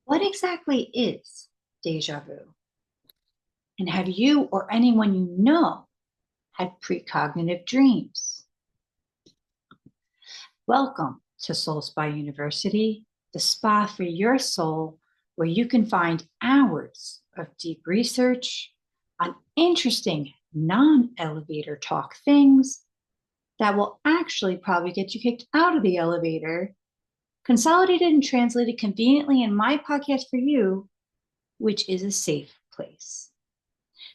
What exactly is deja vu? And have you or anyone you know had precognitive dreams? Welcome to Soul Spa University, the spa for your soul, where you can find hours of deep research on interesting non elevator talk things that will actually probably get you kicked out of the elevator, consolidated and translated conveniently in my podcast for you, which is a safe place.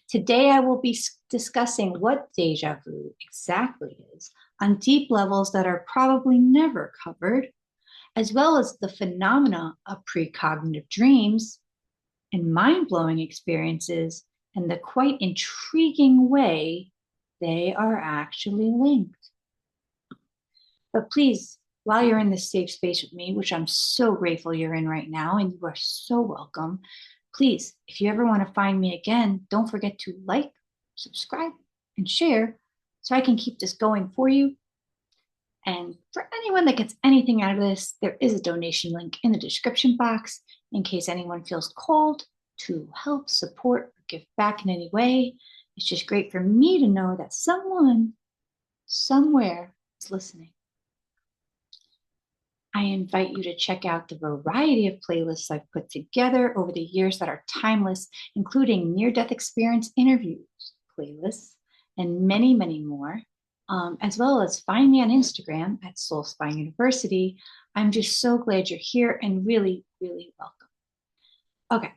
Today, I will be discussing what deja vu exactly is on deep levels that are probably never covered, as well as the phenomena of precognitive dreams and mind blowing experiences, and the quite intriguing way they are actually linked. But please, while you're in this safe space with me, which I'm so grateful you're in right now, and you are so welcome, please, if you ever want to find me again, don't forget to like, subscribe, and share so I can keep this going for you. And for anyone that gets anything out of this, there is a donation link in the description box in case anyone feels called to help, support, or give back in any way. It's just great for me to know that someone somewhere is listening. I invite you to check out the variety of playlists I've put together over the years that are timeless, including near-death experience interviews, playlists, and many, many more, as well as find me on Instagram at Soul Spa University. I'm just so glad you're here and really, really welcome. Okay,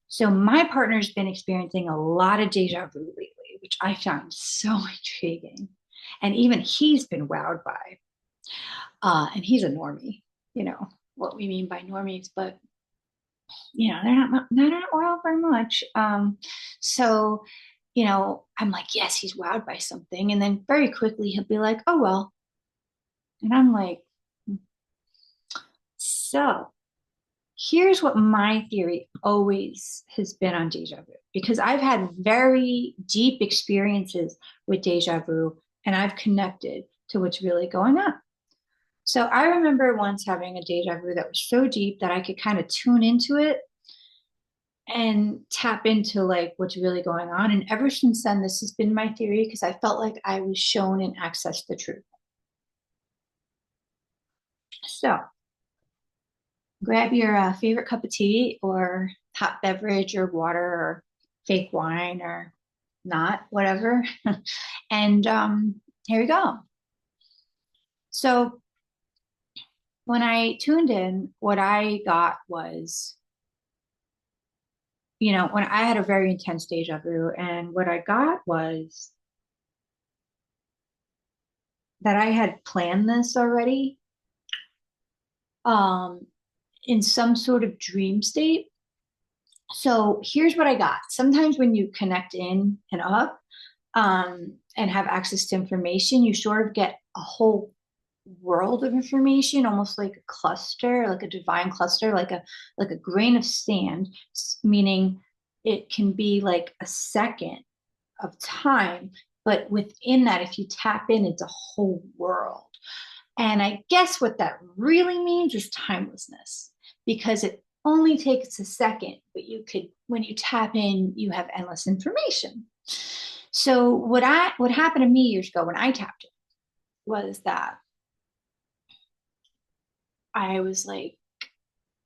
so my partner's been experiencing a lot of deja vu lately, which I found so intriguing. And even he's been wowed by. And he's a normie, you know what we mean by normies, but they're not oil very much. So I'm like, yes, he's wowed by something, and then very quickly he'll be like, oh well, and I'm like, so here's what my theory always has been on deja vu, because I've had very deep experiences with deja vu, and I've connected to what's really going on. So I remember once having a deja vu that was so deep that I could kind of tune into it and tap into like what's really going on. And ever since then, this has been my theory because I felt like I was shown and accessed the truth. So grab your favorite cup of tea or hot beverage or water or fake wine or not, whatever. And here we go. So when I tuned in, what I got was, when I had a very intense deja vu, and what I got was that I had planned this already um, in some sort of dream state. So here's what I got. Sometimes when you connect in and up and have access to information, you sort of get a whole world of information, almost like a cluster, like a divine cluster, like a grain of sand, meaning it can be like a second of time, but within that, if you tap in, it's a whole world. And I guess what that really means is timelessness, because it only takes a second, but when you tap in, you have endless information. So what happened to me years ago when I tapped in was that I was like,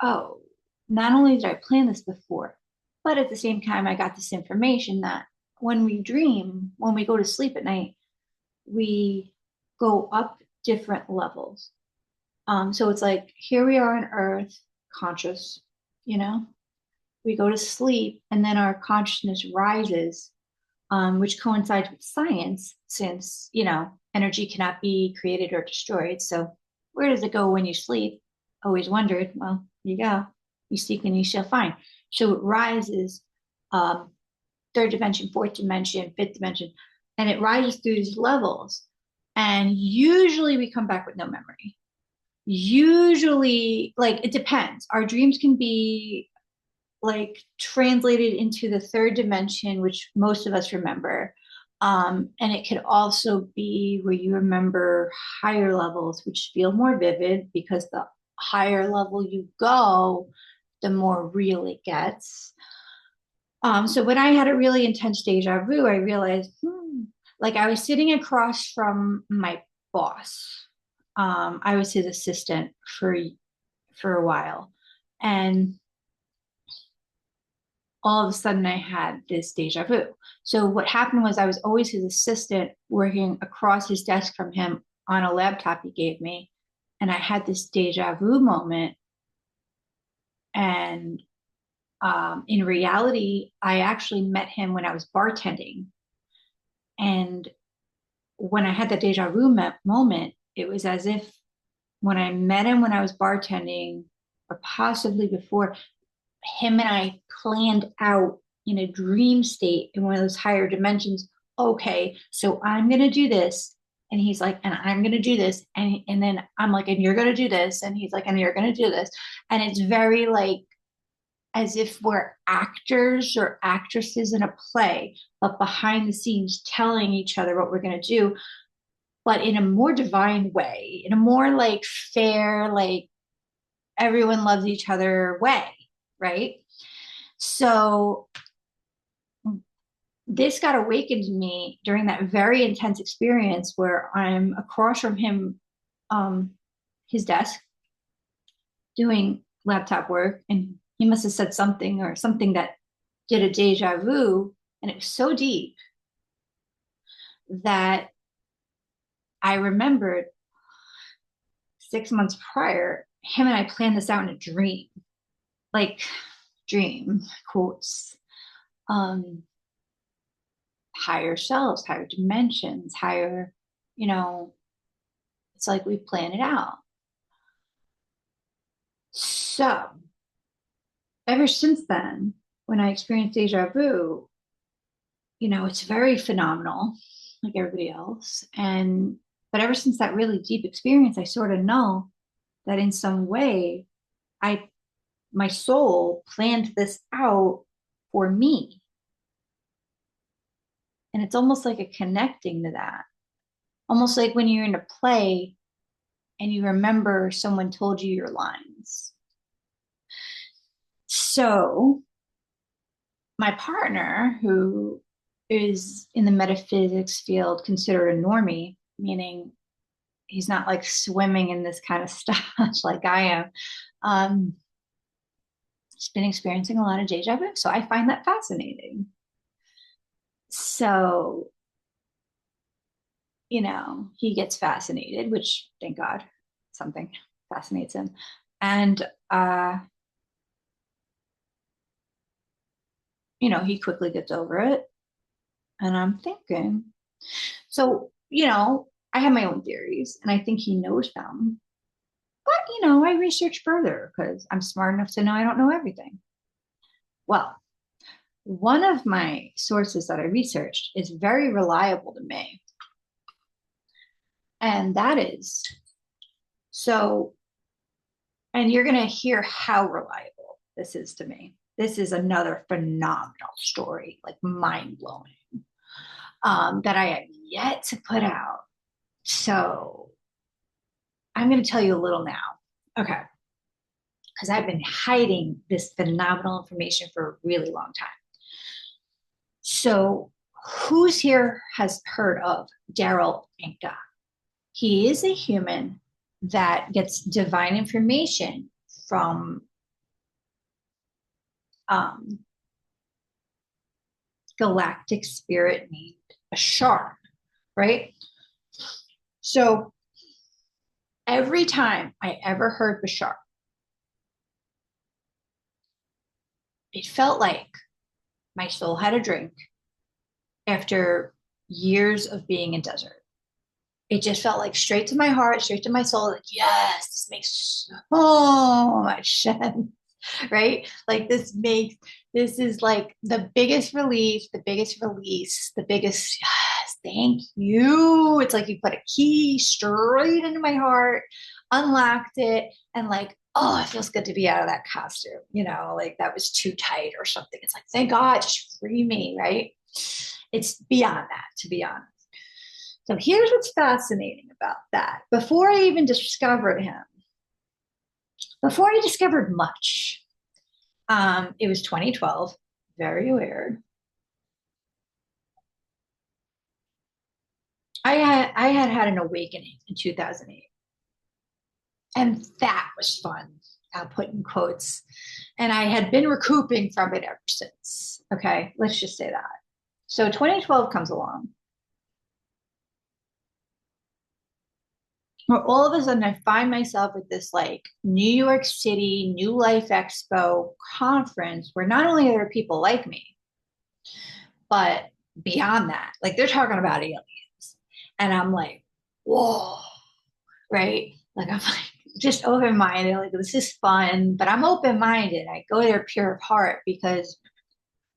oh, not only did I plan this before, but at the same time, I got this information that when we dream, when we go to sleep at night, we go up different levels. So it's like here we are on Earth, conscious, we go to sleep, and then our consciousness rises, which coincides with science, since energy cannot be created or destroyed. So where does it go when you sleep? Always wondered. Well, you go. You seek and you shall find. So it rises, um, third dimension, fourth dimension, fifth dimension, and it rises through these levels. And usually we come back with no memory. Usually, like, it depends. Our dreams can be like translated into the third dimension, which most of us remember. And it could also be where you remember higher levels, which feel more vivid because the higher level you go, the more real it gets. So when I had a really intense deja vu, I realized, like I was sitting across from my boss. I was his assistant for a while, and all of a sudden I had this deja vu. So what happened was I was always his assistant working across his desk from him on a laptop he gave me. And I had this deja vu moment. And in reality, I actually met him when I was bartending. And when I had the deja vu moment, it was as if when I met him when I was bartending, or possibly before, him and I planned out in a dream state in one of those higher dimensions. Okay, so I'm going to do this. And he's like, and I'm going to do this. And then I'm like, and you're going to do this. And he's like, and you're going to do this. And it's very like as if we're actors or actresses in a play, but behind the scenes telling each other what we're going to do, but in a more divine way, in a more like fair, like everyone loves each other way, right? So this got awakened in me during that very intense experience where I'm across from him, his desk, doing laptop work, and he must have said something or something that did a deja vu, and it was so deep that I remembered 6 months prior, him and I planned this out in a dream, like dream quotes, higher selves, higher dimensions, higher, you know, it's like we plan it out. So ever since then, when I experienced deja vu, it's very phenomenal, like everybody else. But ever since that really deep experience, I sort of know that in some way, my soul planned this out for me. And it's almost like a connecting to that. Almost like when you're in a play and you remember someone told you your lines. So my partner, who is in the metaphysics field considered a normie, meaning he's not like swimming in this kind of stuff like I am. He's been experiencing a lot of deja vu, so I find that fascinating. So, he gets fascinated, which thank God, something fascinates him. And he quickly gets over it. And I'm thinking, so, I have my own theories and I think he knows them. But, I research further because I'm smart enough to know I don't know everything. Well, one of my sources that I researched is very reliable to me. And that is so, and you're going to hear how reliable this is to me. This is another phenomenal story, like mind blowing, that I have yet to put out. So I'm going to tell you a little now. Okay. Because I've been hiding this phenomenal information for a really long time. So, who's here has heard of Daryl Inca? He is a human that gets divine information from galactic spirit named Bashar, right? So, every time I ever heard Bashar, it felt like my soul had a drink after years of being in desert. It just felt like straight to my heart, straight to my soul. Like, yes, this makes so much sense, right? Like this is like the biggest relief, the biggest release, the biggest, yes, thank you. It's like you put a key straight into my heart, unlocked it, and like, oh, it feels good to be out of that costume, like that was too tight or something. It's like, thank God, just free me, right? It's beyond that, to be honest. So here's what's fascinating about that. Before I discovered much, It was 2012, very weird. I had an awakening in 2008, and that was fun. I'll put in quotes. And I had been recouping from it ever since. Okay, let's just say that. So 2012 comes along, where all of a sudden I find myself at this like New York City New Life Expo conference where not only are there people like me, but beyond that, like they're talking about aliens. And I'm like, whoa, right? Like I'm like just open minded, like this is fun, but I'm open minded. I go there pure of heart because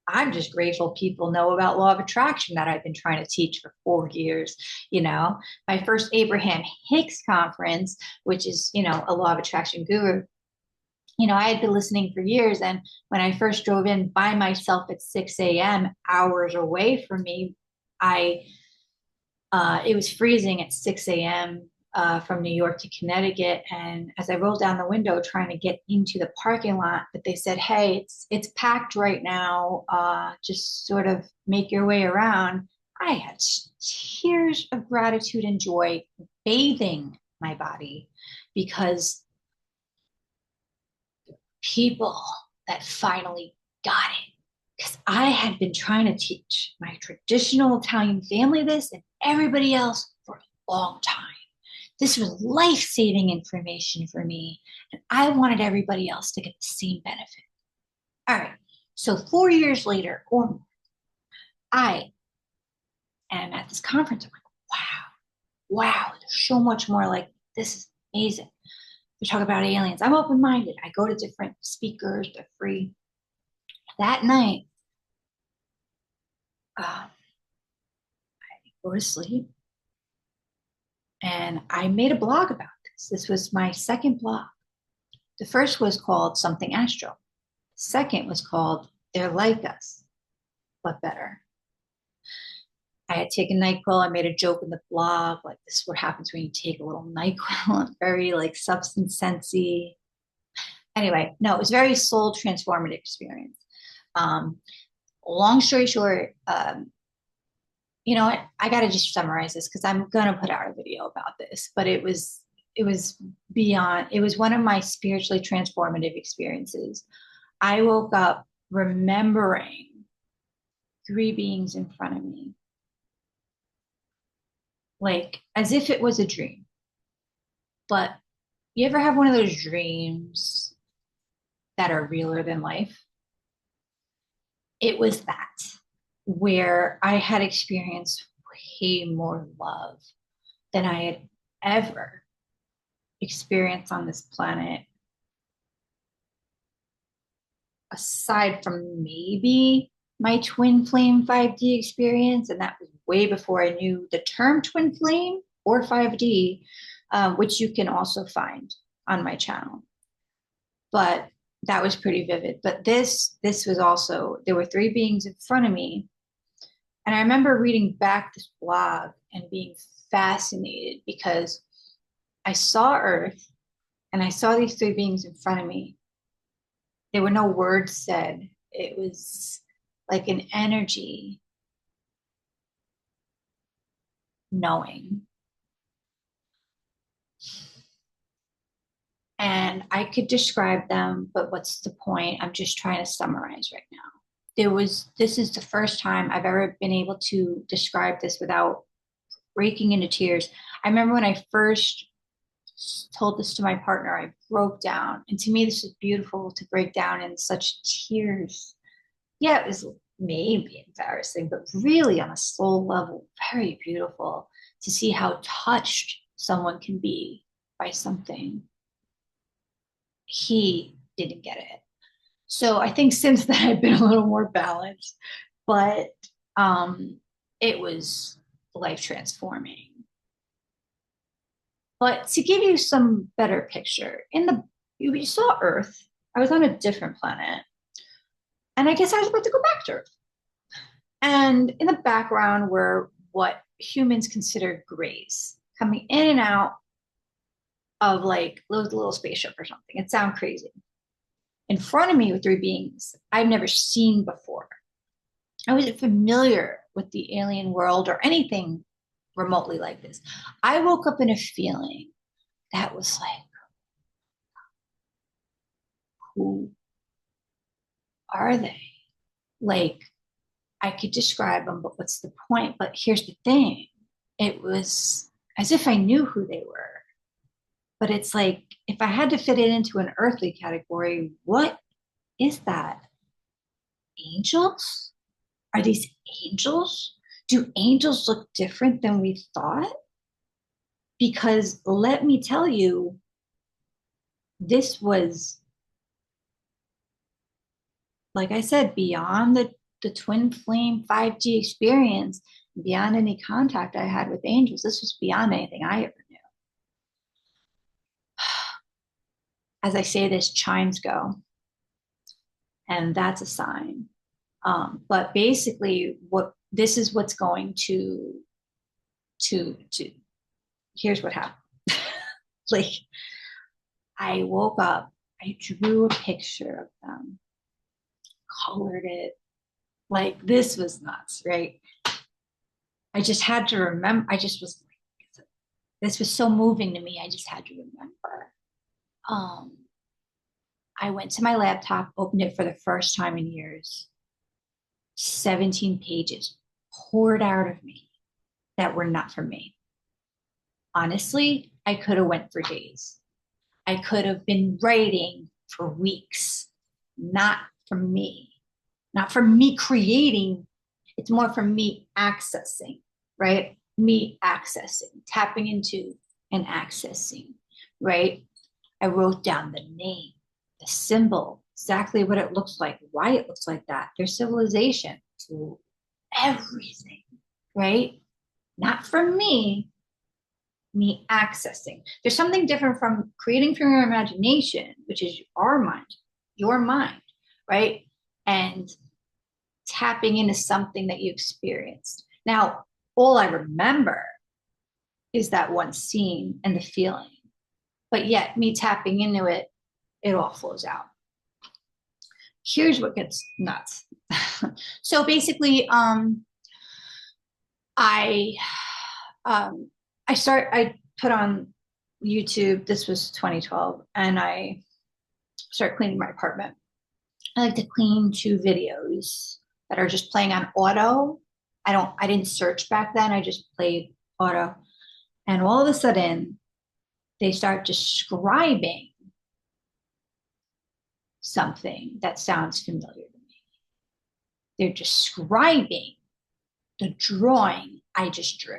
I'm just grateful people know about law of attraction that I've been trying to teach for 4 years. You know, my first Abraham Hicks conference, which is, a law of attraction guru, I had been listening for years. And when I first drove in by myself at 6 a.m., hours away from me, it was freezing at 6 a.m. From New York to Connecticut. And as I rolled down the window trying to get into the parking lot, but they said, "Hey, it's packed right now. Just sort of make your way around." I had tears of gratitude and joy bathing my body because people that finally got it. Because I had been trying to teach my traditional Italian family this and everybody else for a long time. This was life saving information for me, and I wanted everybody else to get the same benefit. All right. So 4 years later, or more, I am at this conference. I'm like, wow, there's so much more. Like, this is amazing. We talk about aliens. I'm open minded. I go to different speakers, they're free. That night, I go to sleep and I made a blog about this. This was my second blog. The first was called Something Astral. The second was called They're Like Us, but Better. I had taken NyQuil. I made a joke in the blog, like this is what happens when you take a little NyQuil. Very like substance sensey. Anyway, no, it was very soul transformative experience. Um, Long story short, you know what? I got to just summarize this because I'm gonna put out a video about this. But it was beyond. It was one of my spiritually transformative experiences. I woke up remembering three beings in front of me, like as if it was a dream. But you ever have one of those dreams that are realer than life? It was that, where I had experienced way more love than I had ever experienced on this planet, aside from maybe my twin flame 5D experience. And that was way before I knew the term twin flame or 5D, which you can also find on my channel. But that was pretty vivid. But this was also, there were three beings in front of me. And I remember reading back this blog and being fascinated because I saw Earth and I saw these three beings in front of me. There were no words said. It was like an energy knowing. And I could describe them, but what's the point? I'm just trying to summarize right now. This is the first time I've ever been able to describe this without breaking into tears. I remember when I first told this to my partner, I broke down. And to me, this is beautiful to break down in such tears. Yeah, it was maybe embarrassing, but really on a soul level, very beautiful to see how touched someone can be by something. He didn't get it. So I think since then I've been a little more balanced, but it was life transforming. But to give you some better picture, you saw Earth. I was on a different planet, and I guess I was about to go back to Earth. And in the background were what humans consider grays coming in and out of like little spaceship or something. It sounds crazy. in front of me with three beings I've never seen before. I wasn't familiar with the alien world or anything remotely like this. I woke up in a feeling that was like, who are they? Like, I could describe them, but what's the point? But here's the thing, it was as if I knew who they were. But it's like, if I had to fit it into an earthly category, what is that? Angels? Are these angels? Do angels look different than we thought? Because let me tell you, this was, like I said, beyond the twin flame 5G experience, beyond any contact I had with angels. This was beyond anything I ever knew. As I say this, chimes go, and that's a sign. But basically, what this is what's going to here's what happened. Like, I woke up, I drew a picture of them, colored it. Like, this was nuts, right? I just had to remember. I just was like, this was so moving to me. I just had to remember. I went to my laptop, opened it for the first time in years. 17 pages poured out of me that were not for me. Honestly, I could have went for days. I could have been writing for weeks. Not for me. Not for me creating. It's more for me accessing, right? Me accessing, tapping into and accessing, right? I wrote down the name, the symbol, exactly what it looks like, why it looks like that, their civilization, to everything, right? Not for me accessing. There's something different from creating from your imagination, which is our mind, your mind, right? And tapping into something that you experienced. Now, all I remember is that one scene and the feeling, but yet me tapping into it, it all flows out. Here's what gets nuts. So basically, I put on YouTube, this was 2012, and I started cleaning my apartment. I like to clean 2 videos that are just playing on auto. I didn't search back then. I just played auto. And all of a sudden, they start describing something that sounds familiar to me. They're describing the drawing I just drew.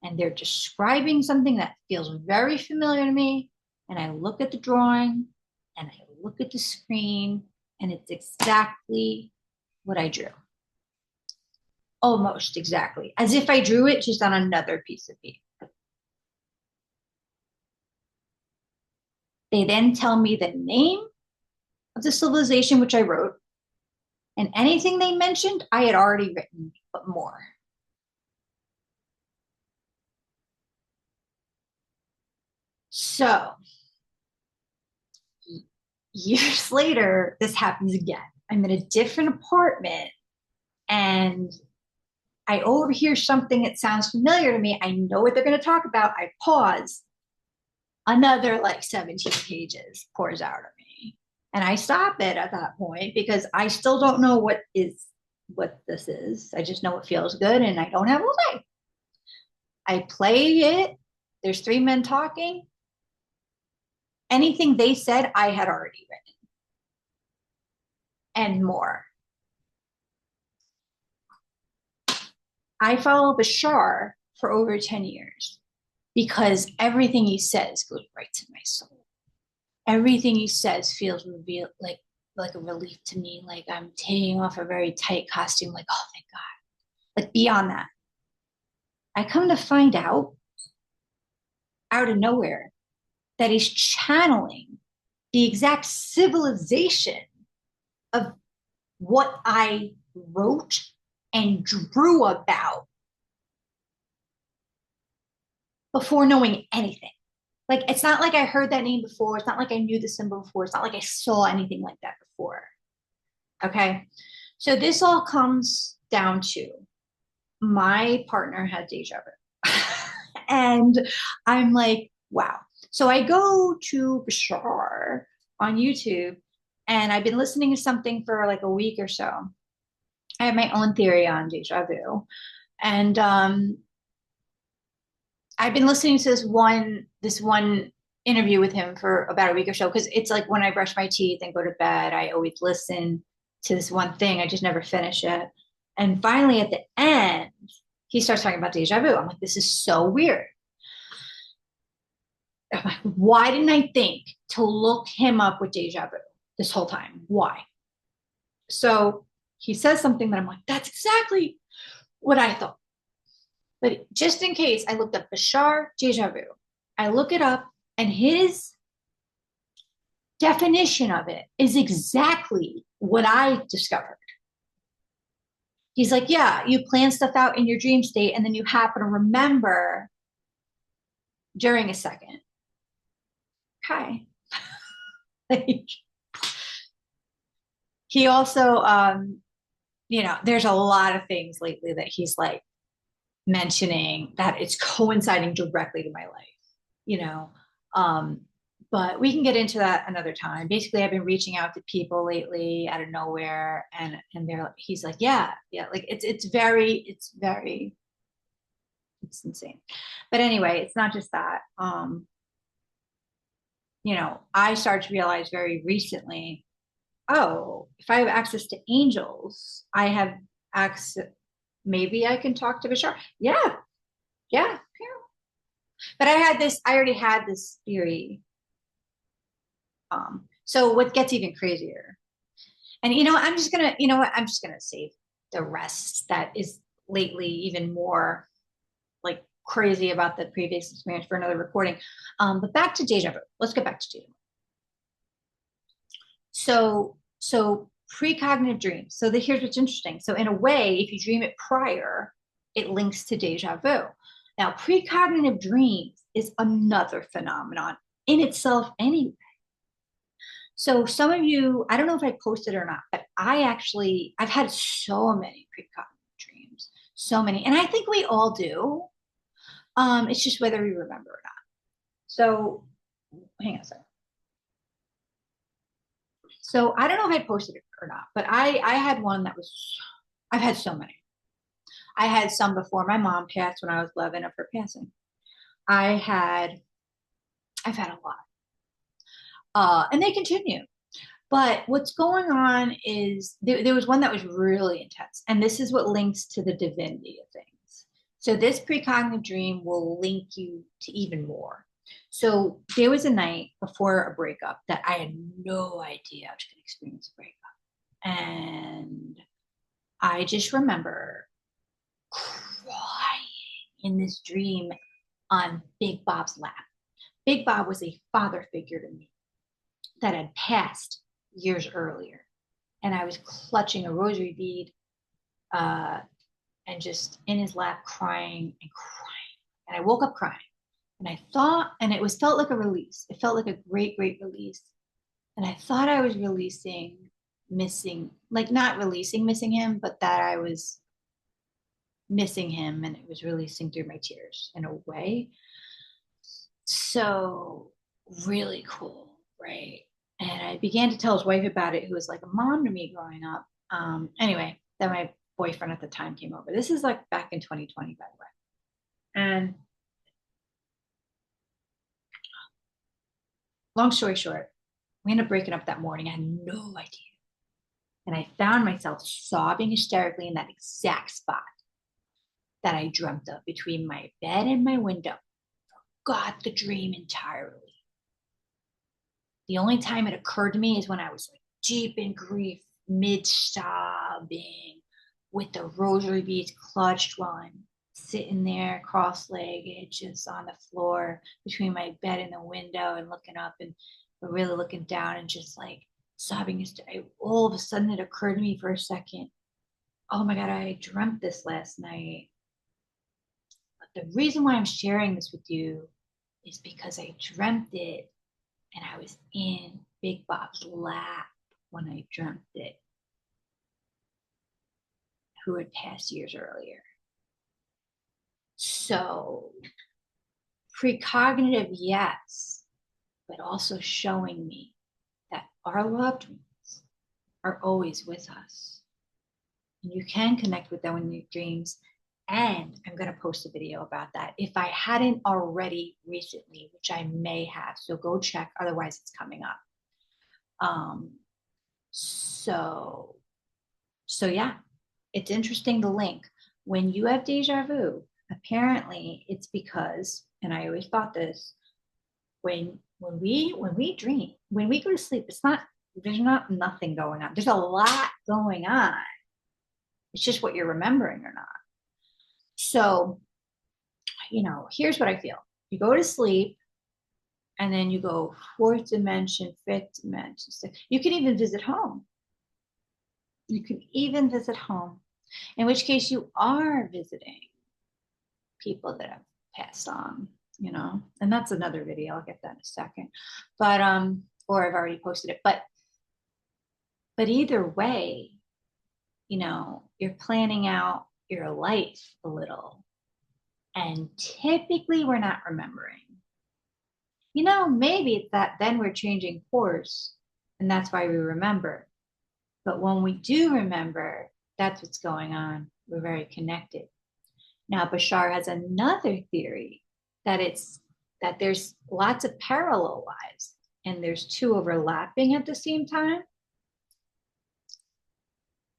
And they're describing something that feels very familiar to me. And I look at the drawing and I look at the screen, and it's exactly what I drew. Almost exactly. As if I drew it just on another piece of paper. They then tell me the name of the civilization, which I wrote, and anything they mentioned, I had already written, but more. So, years later, this happens again. I'm in a different apartment, and I overhear something that sounds familiar to me. I know what they're going to talk about. I pause. Another like 17 pages pours out of me. And I stop it at that point because I still don't know what this is. I just know it feels good and I don't have all day. I play it. There's 3 men talking. Anything they said, I had already written. And more. I follow Bashar for over 10 years because everything he says goes right to my soul. Everything he says feels revealed, like a relief to me, like I'm taking off a very tight costume, like, oh, thank God. Like, beyond that, I come to find out of nowhere that he's channeling the exact civilization of what I wrote and drew about before knowing anything. Like, it's not like I heard that name before. It's not like I knew the symbol before. It's not like I saw anything like that before. Okay. So this all comes down to my partner had deja vu. And I'm like, wow. So I go to Bashar on YouTube and I've been listening to something for like a week or so. I have my own theory on deja vu. And I've been listening to this one interview with him for about a week or so because it's like when I brush my teeth and go to bed, I always listen to this one thing. I just never finish it. And finally, at the end, he starts talking about deja vu. I'm like, this is so weird. I'm like, why didn't I think to look him up with deja vu this whole time? Why? So he says something that I'm like, that's exactly what I thought. But just in case, I looked up Bashar deja vu. I look it up, and his definition of it is exactly what I discovered. He's like, yeah, you plan stuff out in your dream state, and then you happen to remember during a second. Okay. Like, he also, there's a lot of things lately that he's like mentioning that it's coinciding directly to my life, you know. Um, but we can get into that another time. Basically, I've been reaching out to people lately out of nowhere, and he's like, yeah, yeah, like it's insane. But anyway, it's not just that. I started to realize very recently, oh, if I have access to angels, I have access. Maybe I can talk to Bashar. Yeah, yeah, yeah. But I already had this theory. So what gets even crazier, and I'm just gonna save the rest that is lately even more like crazy about the previous experience for another recording. But back to deja vu. Let's get back to deja vu. So precognitive dreams. Here's what's interesting. So in a way, if you dream it prior, it links to deja vu. Now, precognitive dreams is another phenomenon in itself anyway. So some of you, I don't know if I posted or not, but I've had so many precognitive dreams, so many, and I think we all do. It's just whether we remember or not. So hang on a second. So I don't know if I posted it or not, but I had one that was, I've had so many. I had some before my mom passed when I was 11 of her passing. I had, I've had a lot. And they continue. But what's going on is there was one that was really intense. And this is what links to the divinity of things. So this precognitive dream will link you to even more. So there was a night before a breakup that I had no idea I was going to experience a breakup. And I just remember crying in this dream on Big Bob's lap. Big Bob was a father figure to me that had passed years earlier. And I was clutching a rosary bead and just in his lap crying and crying. And I woke up crying. And I thought, and felt like a release. It felt like a great, great release. And I thought I was releasing missing, like not releasing missing him, but that I was missing him and it was releasing through my tears in a way. So really cool, right? And I began to tell his wife about it, who was like a mom to me growing up. Anyway, then my boyfriend at the time came over. This is like back in 2020, by the way. And long story short, we ended up breaking up that morning. I had no idea. And I found myself sobbing hysterically in that exact spot that I dreamt of between my bed and my window. Forgot the dream entirely. The only time it occurred to me is when I was like deep in grief, mid sobbing, with the rosary beads clutched while I'm sitting there cross-legged, just on the floor between my bed and the window and looking up and really looking down and just like sobbing. All of a sudden it occurred to me for a second, oh my God, I dreamt this last night. But the reason why I'm sharing this with you is because I dreamt it and I was in Big Bob's lap when I dreamt it, who had passed years earlier. So, precognitive, yes, but also showing me that our loved ones are always with us. And you can connect with them in your dreams. And I'm going to post a video about that if I hadn't already recently, which I may have. So go check. Otherwise, it's coming up. So yeah, it's interesting the link. When you have deja vu, apparently it's because, and I always thought this, when we dream, when we go to sleep, there's not nothing going on. There's a lot going on. It's just what you're remembering or not. So, here's what I feel. You go to sleep and then you go fourth dimension, fifth dimension. You can even visit home. You can even visit home, in which case you are visiting people that have passed on, and that's another video. I'll get that in a second. But, or I've already posted it. But either way, you're planning out your life a little. And typically we're not remembering. Maybe it's that then we're changing course and that's why we remember. But when we do remember, that's what's going on. We're very connected. Now, Bashar has another theory that there's lots of parallel lives and there's two overlapping at the same time.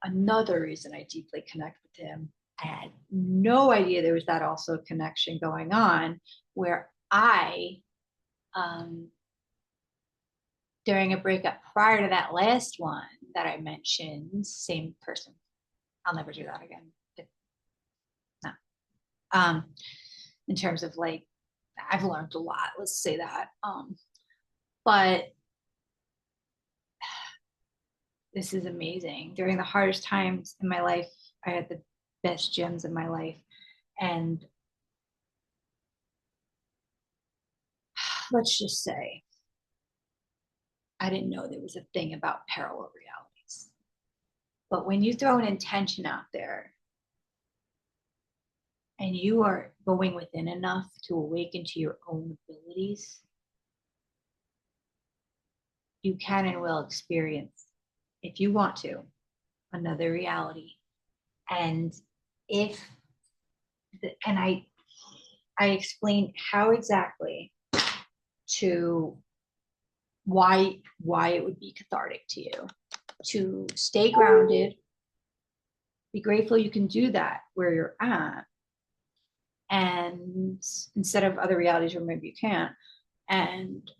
Another reason I deeply connect with him. I had no idea there was that also connection going on where I, during a breakup prior to that last one that I mentioned, same person. I'll never do that again. No. In terms of I've learned a lot, let's say that. But this is amazing. During the hardest times in my life, I had the best gems in my life. And let's just say, I didn't know there was a thing about parallel realities. But when you throw an intention out there and you are going within enough to awaken to your own abilities, you can and will experience, if you want to, another reality. And I explained how exactly to why it would be cathartic to you to stay grounded, be grateful you can do that where you're at, and instead of other realities where maybe you can't, and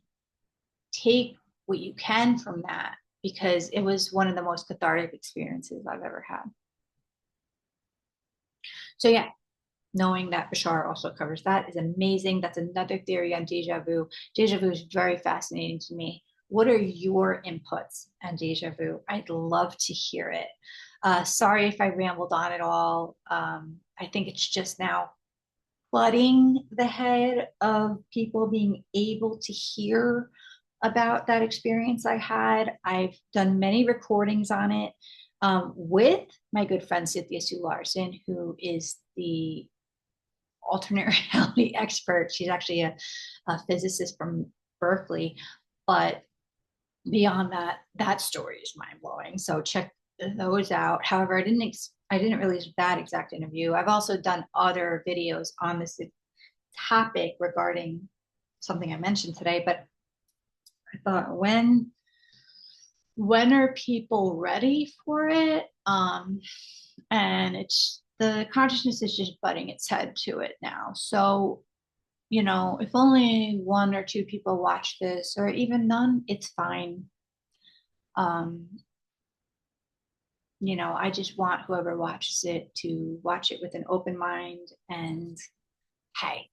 take what you can from that, because it was one of the most cathartic experiences I've ever had. So yeah, knowing that Bashar also covers that is amazing. That's another theory on deja vu. Deja vu is very fascinating to me. What are your inputs on deja vu? I'd love to hear it. Sorry if I rambled on at all. I think it's just now flooding the head of people being able to hear about that experience I had. I've done many recordings on it with my good friend Cynthia Sue Larson, who is the alternate reality expert. She's actually a physicist from Berkeley, but beyond that story is mind-blowing. So check those out. However, I didn't release that exact interview. I've also done other videos on this topic regarding something I mentioned today, but I thought, when are people ready for it? And it's, the consciousness is just butting its head to it now. So, if only one or two people watch this, or even none, it's fine. I just want whoever watches it to watch it with an open mind. And hey,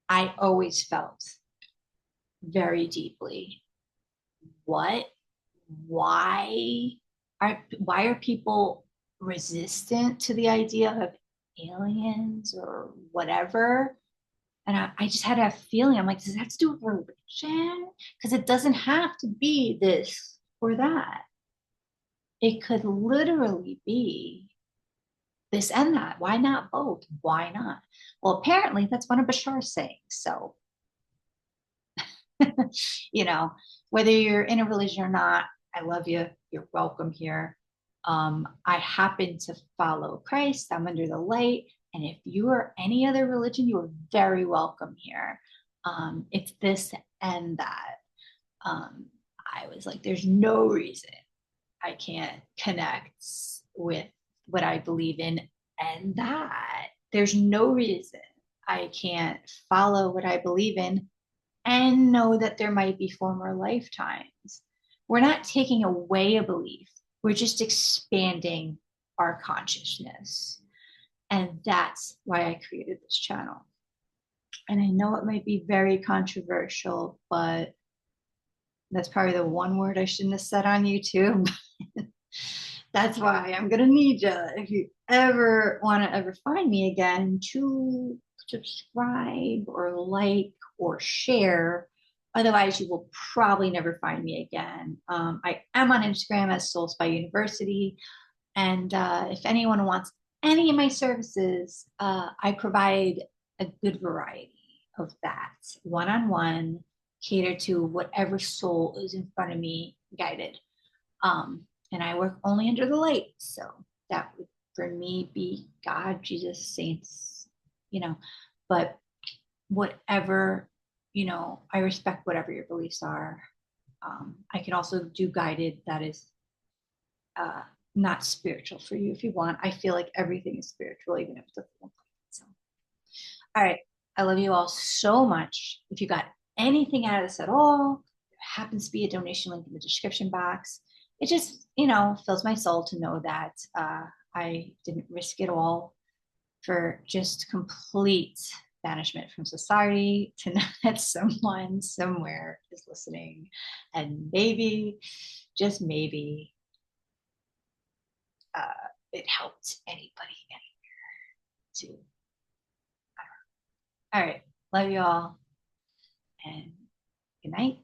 I always felt very deeply, why are people resistant to the idea of aliens or whatever? And I just had a feeling, I'm like, does that have to do with religion? Because it doesn't have to be this or that. It could literally be this and that. Why not both? Why not? Well, apparently that's one of Bashar's sayings. So, you know, whether you're in a religion or not, I love you. You're welcome here. I happen to follow Christ. I'm under the light. And if you are any other religion, you are very welcome here. It's this and that. Um, I was like, there's no reason I can't connect with what I believe in and that. There's no reason I can't follow what I believe in and know that there might be former lifetimes. We're not taking away a belief, we're just expanding our consciousness. And that's why I created this channel. And I know it might be very controversial, but that's probably the one word I shouldn't have said on YouTube. That's why I'm gonna need you if you ever want to ever find me again to subscribe or like or share. Otherwise, you will probably never find me again. I am on Instagram as Souls by University, and if anyone wants any of my services, I provide a good variety of that, one-on-one, cater to whatever soul is in front of me, guided. Um, and I work only under the light. So that would for me be God, Jesus, saints, you know, but whatever, I respect whatever your beliefs are. I can also do guided that is uh, not spiritual for you if you want. I feel like everything is spiritual, even if it's a form. So, all right. I love you all so much. If you got anything out of this at all, there happens to be a donation link in the description box. It just, fills my soul to know that I didn't risk it all for just complete banishment from society, to know that someone somewhere is listening. And maybe, just maybe, it helped anybody anywhere too. All right. Love you all and good night.